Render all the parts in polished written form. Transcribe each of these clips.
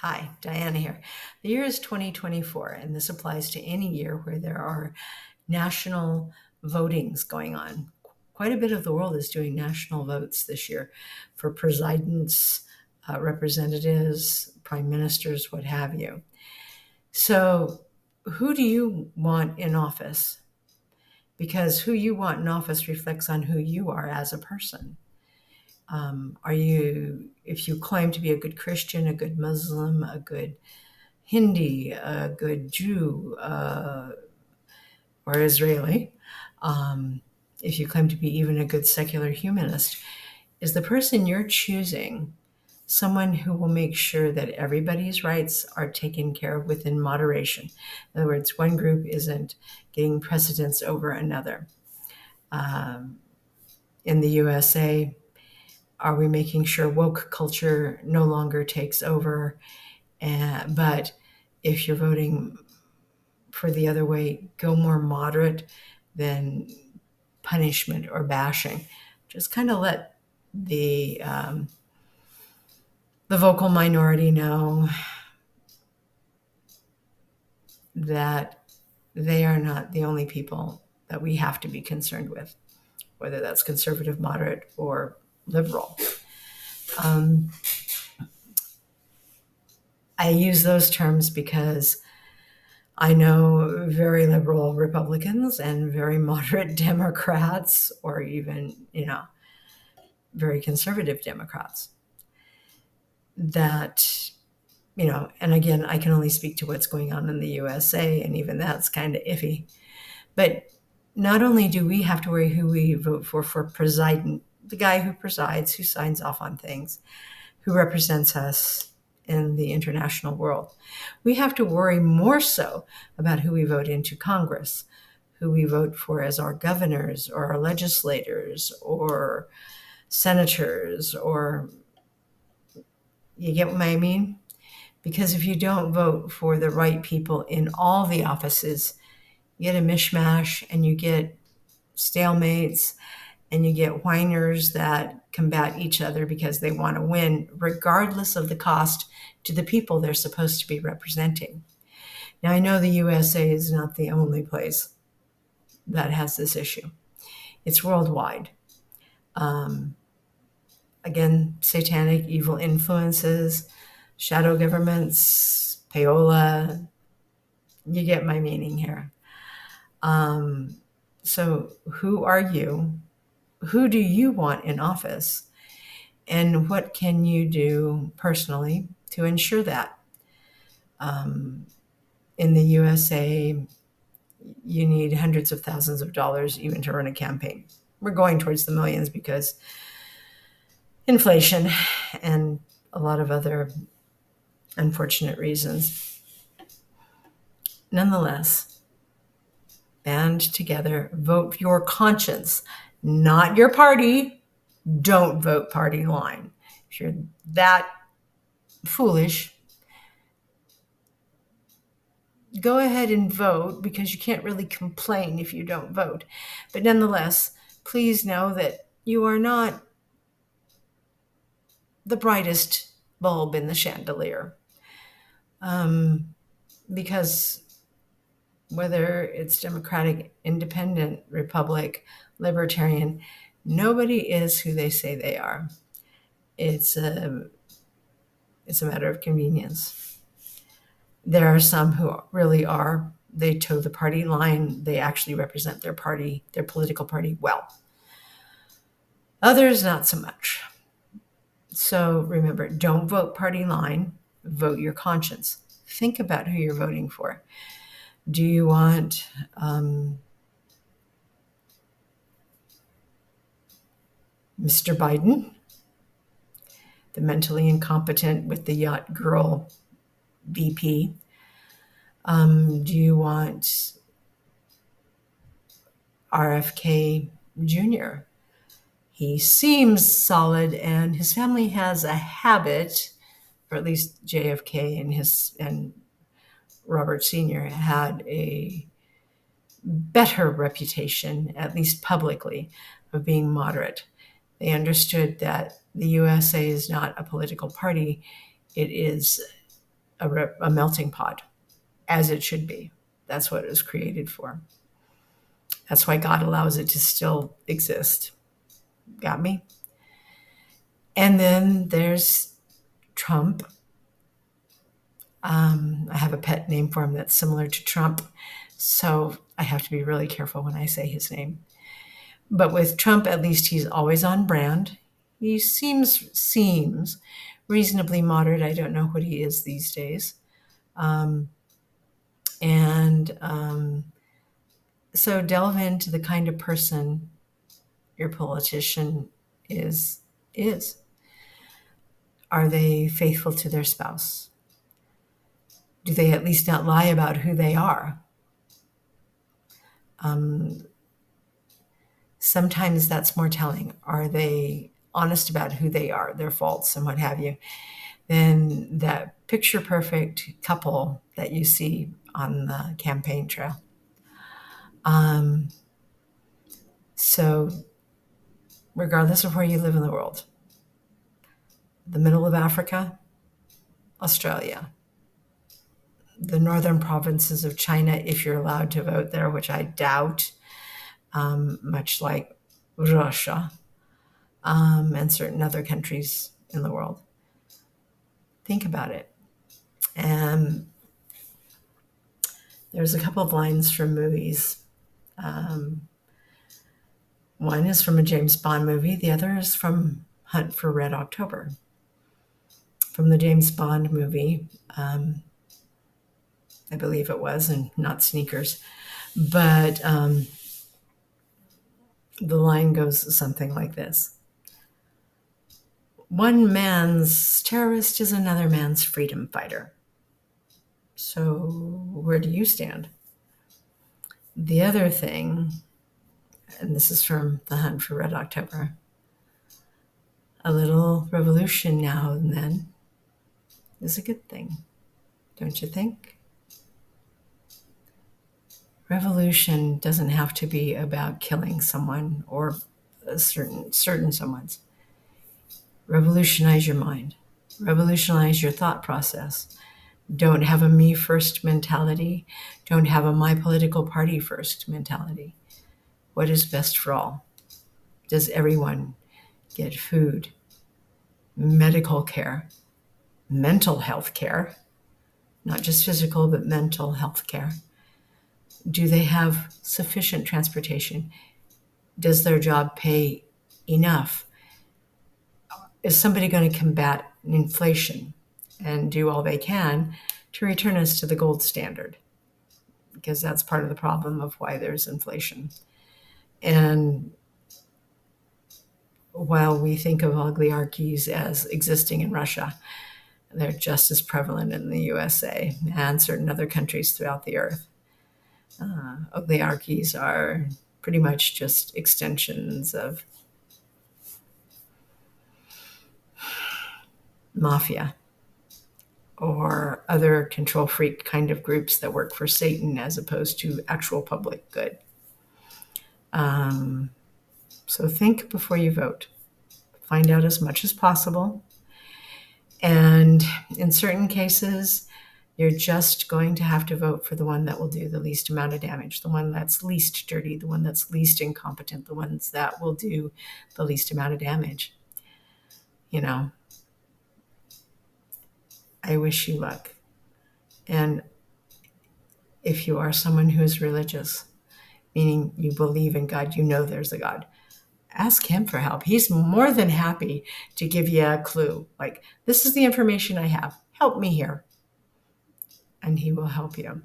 Hi, Diana here. The year is 2024, and this applies to any year where there are national votings going on. Quite a bit of the world is doing national votes this year for presidents, representatives, prime ministers, what have you. So, who do you want in office? Because who you want in office reflects on who you are as a person. If you claim to be a good Christian, a good Muslim, a good Hindi, a good Jew, or Israeli, um, if you claim to be even a good secular humanist, is the person you're choosing someone who will make sure that everybody's rights are taken care of within moderation? In other words, one group isn't getting precedence over another. In the USA, are we making sure woke culture no longer takes over? But if you're voting for the other way, go more moderate than punishment or bashing. Just kind of let the vocal minority know that they are not the only people that we have to be concerned with, whether that's conservative, moderate, or liberal. I use those terms because I know very liberal Republicans and very moderate Democrats, or even, very conservative Democrats that, and again, I can only speak to what's going on in the USA, and even that's kind of iffy. But not only do we have to worry who we vote for president, the guy who presides, who signs off on things, who represents us in the international world, we have to worry more so about who we vote into Congress, who we vote for as our governors or our legislators or senators, or you get what I mean? Because if you don't vote for the right people in all the offices, you get a mishmash and you get stalemates and you get whiners that combat each other because they want to win, regardless of the cost to the people they're supposed to be representing. Now, I know the USA is not the only place that has this issue. It's worldwide. Again, satanic, evil influences, shadow governments, payola. You get my meaning here. So, who are you? Who do you want in office? And what can you do personally to ensure that? In the USA, you need hundreds of thousands of dollars even to run a campaign. We're going towards the millions because inflation and a lot of other unfortunate reasons. Nonetheless, band together, vote your conscience, not your party. Don't vote party line. If you're that foolish, go ahead and vote, because you can't really complain if you don't vote. But nonetheless, please know that you are not the brightest bulb in the chandelier. Because whether it's Democratic, Independent, Republic, Libertarian, nobody is who they say they are. It's a matter of convenience. There are some who really are. They toe the party line. They actually represent their party, their political party, well. Others, not so much. So remember, don't vote party line, vote your conscience. Think about who you're voting for. Do you want Mr. Biden, the mentally incompetent with the yacht girl VP? Do you want RFK Jr.? He seems solid, and his family has a habit, or at least JFK and Robert Sr. had a better reputation, at least publicly, of being moderate. They understood that the USA is not a political party. It is a melting pot, as it should be. That's what it was created for. That's why God allows it to still exist. Got me? And then there's Trump. I have a pet name for him that's similar to Trump, so I have to be really careful when I say his name. But with Trump, at least he's always on brand. He seems reasonably moderate. I don't know what he is these days. And so delve into the kind of person your politician is. Are they faithful to their spouse? Do they at least not lie about who they are? Sometimes that's more telling. Are they honest about who they are, their faults and what have you, than that picture perfect couple that you see on the campaign trail? So regardless of where you live in the world, the middle of Africa, Australia, the northern provinces of China, if you're allowed to vote there, which I doubt, much like Russia, and certain other countries in the world. Think about it. And there's a couple of lines from movies. One is from a James Bond movie. The other is from Hunt for Red October. From the James Bond movie, I believe it was, and not Sneakers. But the line goes something like this. One man's terrorist is another man's freedom fighter. So where do you stand? The other thing, and this is from The Hunt for Red October, a little revolution now and then is a good thing, don't you think? Revolution doesn't have to be about killing someone or a certain someone's. Revolutionize your mind. Revolutionize your thought process. Don't have a me first mentality. Don't have a my political party first mentality. What is best for all? Does everyone get food, medical care, mental health care, not just physical, but mental health care? Do they have sufficient transportation? Does their job pay enough? Is somebody going to combat inflation and do all they can to return us to the gold standard? Because that's part of the problem of why there's inflation. And while we think of oligarchies as existing in Russia, they're just as prevalent in the USA and certain other countries throughout the earth. Oligarchies are pretty much just extensions of mafia or other control freak kind of groups that work for Satan as opposed to actual public good. So think before you vote. Find out as much as possible. And in certain cases, you're just going to have to vote for the one that will do the least amount of damage, the one that's least dirty, the one that's least incompetent, the ones that will do the least amount of damage. You know, I wish you luck. And if you are someone who is religious, meaning you believe in God, you know there's a God, ask him for help. He's more than happy to give you a clue. Like, this is the information I have. Help me here. And he will help you.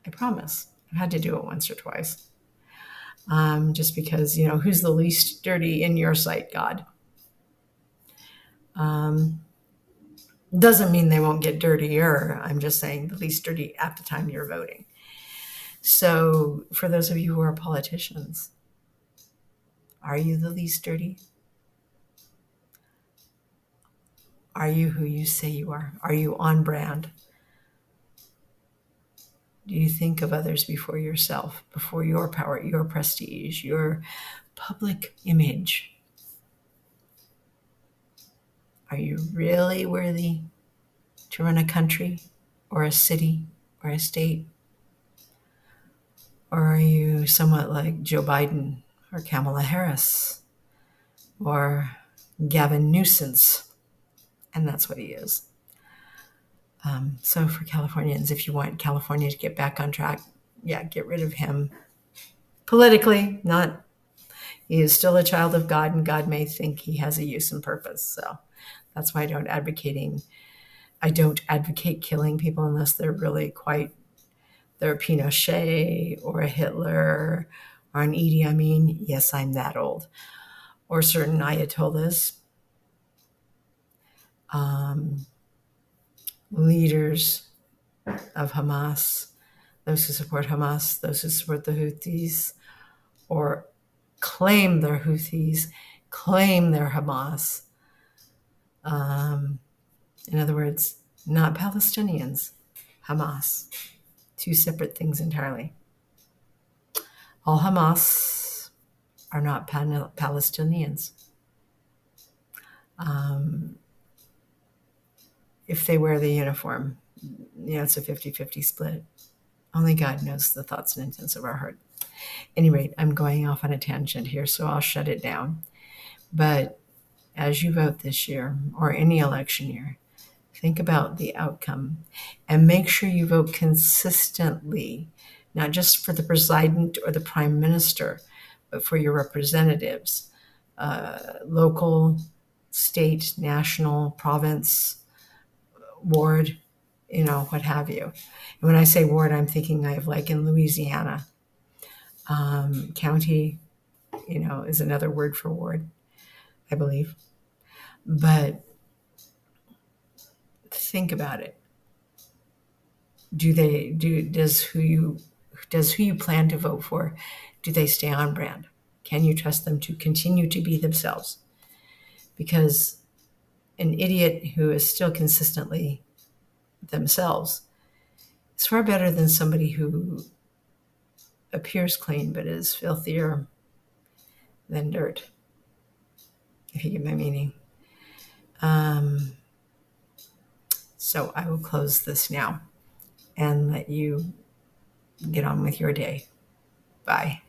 I promise. I've had to do it once or twice. Just because, who's the least dirty in your sight, God? Doesn't mean they won't get dirtier. I'm just saying the least dirty at the time you're voting. So for those of you who are politicians, are you the least dirty? Are you who you say you are? Are you on brand? Do you think of others before yourself, before your power, your prestige, your public image? Are you really worthy to run a country? or a city or a state? Or are you somewhat like Joe Biden or Kamala Harris or Gavin Newsom? And that's what he is. So for Californians, if you want California to get back on track, yeah, get rid of him. Politically, not, he is still a child of God, and God may think he has a use and purpose. So that's why I don't advocate killing people unless they're really they're a Pinochet or a Hitler or an Idi Amin. Yes, I'm that old. Or certain Ayatollahs, leaders of Hamas, those who support Hamas, those who support the Houthis, or claim they're Houthis, claim they're Hamas. In other words, not Palestinians, Hamas. Two separate things entirely. All Hamas are not Palestinians. If they wear the uniform, it's a 50-50 split. Only God knows the thoughts and intents of our heart. At any rate, I'm going off on a tangent here, so I'll shut it down. But as you vote this year, or any election year, think about the outcome and make sure you vote consistently, not just for the president or the prime minister, but for your representatives, local, state, national, province, ward, what have you. And when I say ward, I'm thinking of like in Louisiana. County, is another word for ward, I believe. But think about it. Does who you plan to vote for, do they stay on brand? Can you trust them to continue to be themselves? Because an idiot who is still consistently themselves is far better than somebody who appears clean but is filthier than dirt, if you get my meaning. So I will close this now and let you get on with your day. Bye.